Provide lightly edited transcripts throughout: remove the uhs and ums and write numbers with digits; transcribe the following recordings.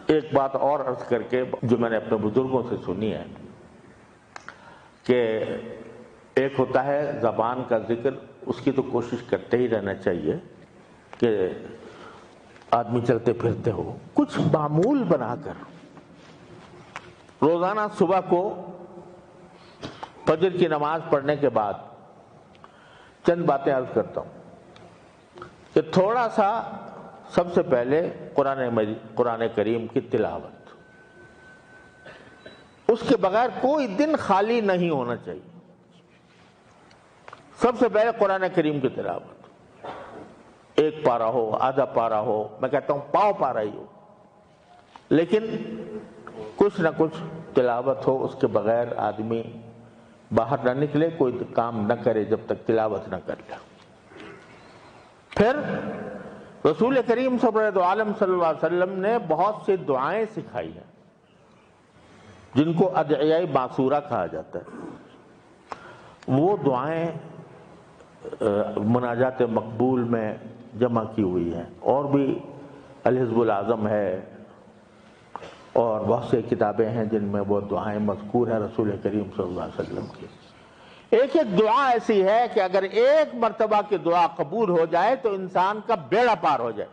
ایک بات اور عرض کر کے جو میں نے اپنے بزرگوں سے سنی ہے کہ ایک ہوتا ہے زبان کا ذکر، اس کی تو کوشش کرتے ہی رہنا چاہیے کہ آدمی چلتے پھرتے ہو، کچھ معمول بنا کر روزانہ صبح کو فجر کی نماز پڑھنے کے بعد چند باتیں عرض کرتا ہوں کہ تھوڑا سا سب سے پہلے قرآن کریم کی تلاوت، اس کے بغیر کوئی دن خالی نہیں ہونا چاہیے۔ سب سے پہلے قرآن کریم کی تلاوت، ایک پارہ ہو، آدھا پارہ ہو، میں کہتا ہوں پاؤ پارہ ہی ہو، لیکن کچھ نہ کچھ تلاوت ہو، اس کے بغیر آدمی باہر نہ نکلے، کوئی کام نہ کرے جب تک تلاوت نہ کر لے۔ پھر رسول کریم صلی اللہ علیہ وسلم نے بہت سی دعائیں سکھائی ہیں جن کو ادعیہ معصورہ کہا جاتا ہے، وہ دعائیں مناجات مقبول میں جمع کی ہوئی ہیں، اور بھی الحزب العظم ہے اور بہت سے کتابیں ہیں جن میں وہ دعائیں مذکور ہیں رسول کریم صلی اللہ علیہ وسلم کی۔ ایک ایک دعا ایسی ہے کہ اگر ایک مرتبہ کی دعا قبول ہو جائے تو انسان کا بیڑا پار ہو جائے،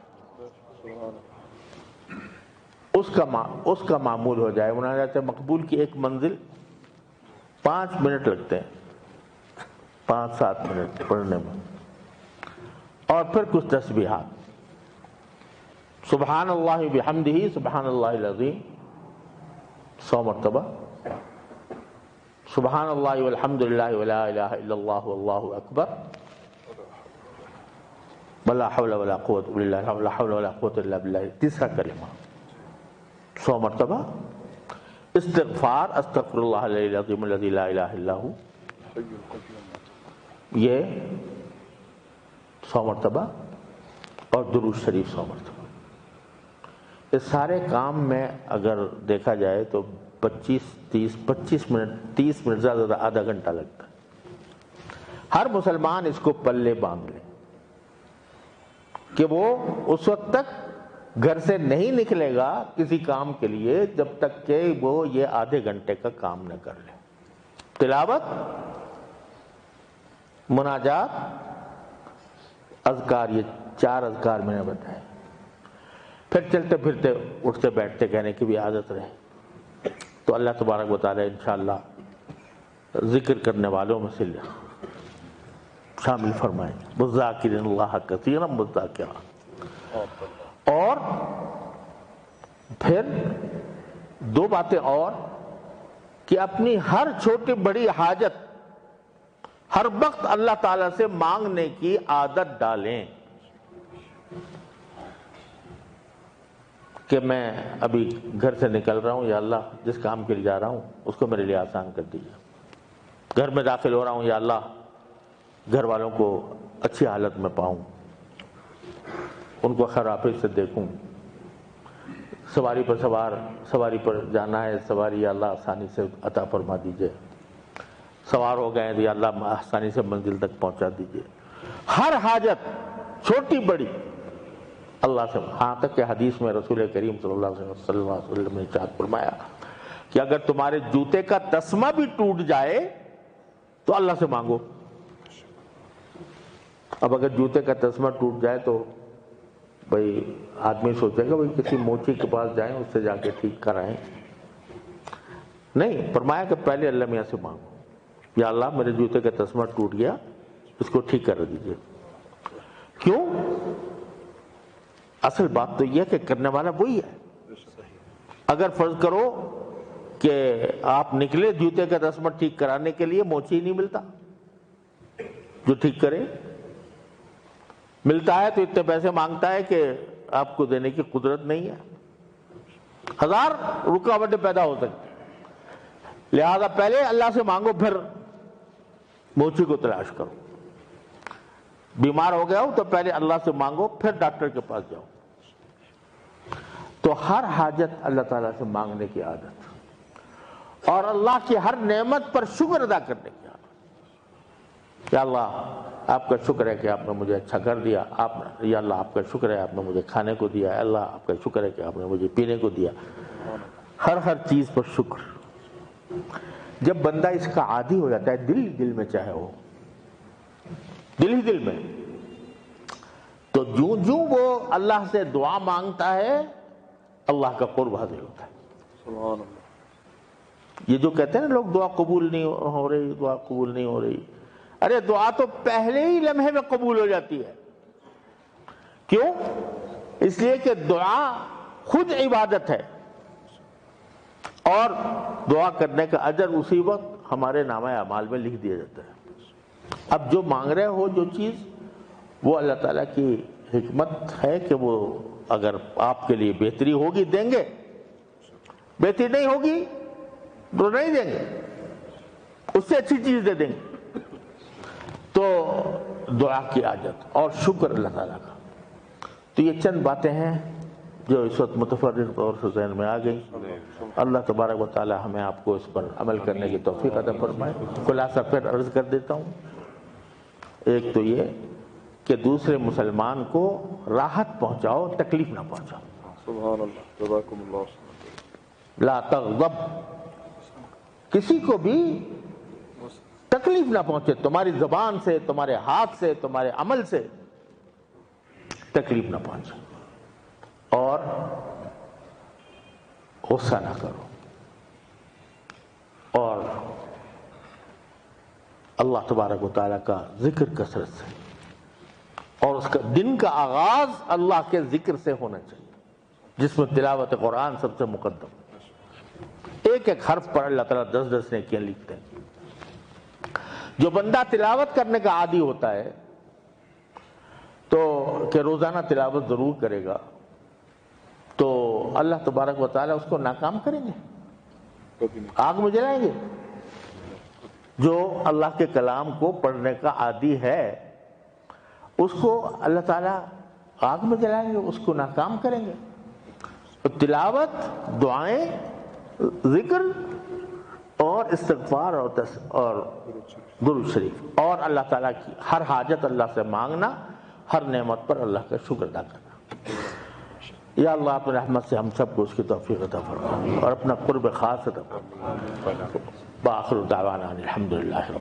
اس کا معمول ہو جائے۔ مناجات مقبول کی ایک منزل 5 منٹ لگتے ہیں، 5-7 منٹ پڑھنے میں، اور پھر کچھ تسبیحات، سبحان اللہ بحمدہ، سبحان اللہ العظیم 100 مرتبہ، سبحان اللہ والحمد للہ ولا الہ الا اللہ واللہ اکبر، ولا حول ولا قوت الا باللہ، ولا حول ولا قوت الا باللہ، تیسرا کلمہ 100 مرتبہ، استغفار، استغفر اللہ العلی العظیم الذی لا الہ الا ہو، یہ 100 مرتبہ، اور درود شریف 100 مرتبہ۔ اس سارے کام میں اگر دیکھا جائے تو 25 منٹ 30 منٹ زیادہ زیادہ آدھا گھنٹہ لگتا ہے۔ ہر مسلمان اس کو پلے باندھ لے کہ وہ اس وقت تک گھر سے نہیں نکلے گا کسی کام کے لیے جب تک کہ وہ یہ آدھے گھنٹے کا کام نہ کر لے۔ تلاوت، مناجات، اذکار، یہ 4 اذکار میں نے بتائے۔ پھر چلتے پھرتے اٹھتے بیٹھتے کہنے کی بھی عادت رہے تو اللہ تبارک و تعالی انشاءاللہ ذکر کرنے والوں میں سے شامل فرمائیں، والذاکرین اللہ کثیرا والذاکرات۔ اور پھر 2 باتیں اور کہ اپنی ہر چھوٹی بڑی حاجت ہر وقت اللہ تعالیٰ سے مانگنے کی عادت ڈالیں کہ میں ابھی گھر سے نکل رہا ہوں، یا اللہ جس کام کے لیے جا رہا ہوں اس کو میرے لیے آسان کر دیجیے۔ گھر میں داخل ہو رہا ہوں، یا اللہ گھر والوں کو اچھی حالت میں پاؤں، ان کو خیر عافیت سے دیکھوں، سواری پر جانا ہے، سواری یا اللہ آسانی سے عطا فرما دیجیے، سوار ہو گئے یا اللہ آسانی سے منزل تک پہنچا دیجیے۔ ہر حاجت چھوٹی بڑی اللہ سے، ہاں تک کہ حدیث میں رسول کریم صلی اللہ علیہ وسلم نے ارشاد فرمایا کہ اگر تمہارے جوتے کا تسمہ بھی ٹوٹ جائے تو اللہ سے مانگو۔ اب اگر جوتے کا تسمہ ٹوٹ جائے تو بھئی آدمی سوچے گا بھئی کسی موچی کے پاس جائیں، اس سے جا کے ٹھیک کرائیں، نہیں، فرمایا کہ پہلے اللہ میاں سے مانگو، یا اللہ میرے جوتے کا تسمہ ٹوٹ گیا، اس کو ٹھیک کر دیجیے۔ کیوں؟ اصل بات تو یہ کہ کرنے والا وہی ہے۔ اگر فرض کرو کہ آپ نکلے جوتے کا تسمہ ٹھیک کرانے کے لیے، موچی نہیں ملتا جو ٹھیک کرے، ملتا ہے تو اتنے پیسے مانگتا ہے کہ آپ کو دینے کی قدرت نہیں ہے، 1000 رکاوٹیں پیدا ہو سکتی، لہذا پہلے اللہ سے مانگو، پھر موچی کو تلاش کرو۔ بیمار ہو گیا ہو تو پہلے اللہ سے مانگو، پھر ڈاکٹر کے پاس جاؤ۔ تو ہر حاجت اللہ تعالیٰ سے مانگنے کی عادت، اور اللہ کی ہر نعمت پر شکر ادا کرنے کی عادت۔ یا اللہ آپ کا شکر ہے کہ آپ نے مجھے اچھا گھر دیا، یا اللہ آپ کا شکر ہے آپ نے مجھے کھانے کو دیا، یا اللہ آپ کا شکر ہے کہ آپ نے مجھے پینے کو دیا، ہر چیز پر شکر۔ جب بندہ اس کا عادی ہو جاتا ہے، دل میں چاہے ہو، دل ہی دل میں، تو جو وہ اللہ سے دعا مانگتا ہے اللہ کا قرب حاصل ہوتا ہے۔ سبحان اللہ۔ یہ جو کہتے ہیں نا لوگ دعا قبول نہیں ہو رہی، دعا قبول نہیں ہو رہی، ارے دعا تو پہلے ہی لمحے میں قبول ہو جاتی ہے۔ کیوں؟ اس لیے کہ دعا خود عبادت ہے، اور دعا کرنے کا اجر اسی وقت ہمارے نامہ اعمال میں لکھ دیا جاتا ہے۔ اب جو مانگ رہے ہو جو چیز، وہ اللہ تعالیٰ کی حکمت ہے کہ وہ اگر آپ کے لیے بہتری ہوگی دیں گے، بہتری نہیں ہوگی تو نہیں دیں گے، اس سے اچھی چیز دے دیں گے۔ تو دعا کی عادت اور شکر اللہ تعالیٰ کا۔ تو یہ چند باتیں ہیں جو اس وقت متفرق طور سے ذہن میں آ گئی۔ اللہ تبارک و تعالی ہمیں آپ کو اس پر عمل کرنے کی توفیق عطا فرمائے۔ خلاصہ پھر عرض کر دیتا ہوں، ایک تو یہ کہ دوسرے مسلمان کو راحت پہنچاؤ، تکلیف نہ پہنچاؤ۔ سبحان اللہ، جزاکم اللہ۔ لا تغضب، کسی کو بھی تکلیف نہ پہنچے، تمہاری زبان سے، تمہارے ہاتھ سے، تمہارے عمل سے تکلیف نہ پہنچے، اور غصہ نہ کرو، اور اللہ تبارک و تعالیٰ کا ذکر کثرت سے، اور اس کا دن کا آغاز اللہ کے ذکر سے ہونا چاہیے، جس میں تلاوت قرآن سب سے مقدم۔ ایک ایک حرف پر اللہ تعالیٰ 10 نیکیاں لکھتے ہیں۔ جو بندہ تلاوت کرنے کا عادی ہوتا ہے تو کہ روزانہ تلاوت ضرور کرے گا، تو اللہ تبارک و تعالیٰ اس کو ناکام کریں گے، آگ میں جلائیں گے۔ جو اللہ کے کلام کو پڑھنے کا عادی ہے اس کو اللہ تعالیٰ آگ میں جلائیں گے، اس کو ناکام کریں گے۔ تلاوت، دعائیں، ذکر اور استغفار اور درود شریف، اور اللہ تعالیٰ کی ہر حاجت اللہ سے مانگنا، ہر نعمت پر اللہ کا شکر ادا کرنا۔ یا اللہ اپنے رحمت سے ہم سب کو اس کی توفیق عطا فرما اور اپنا قرب خاص عطا فرما۔ بآخر دعوانا الحمدللہ۔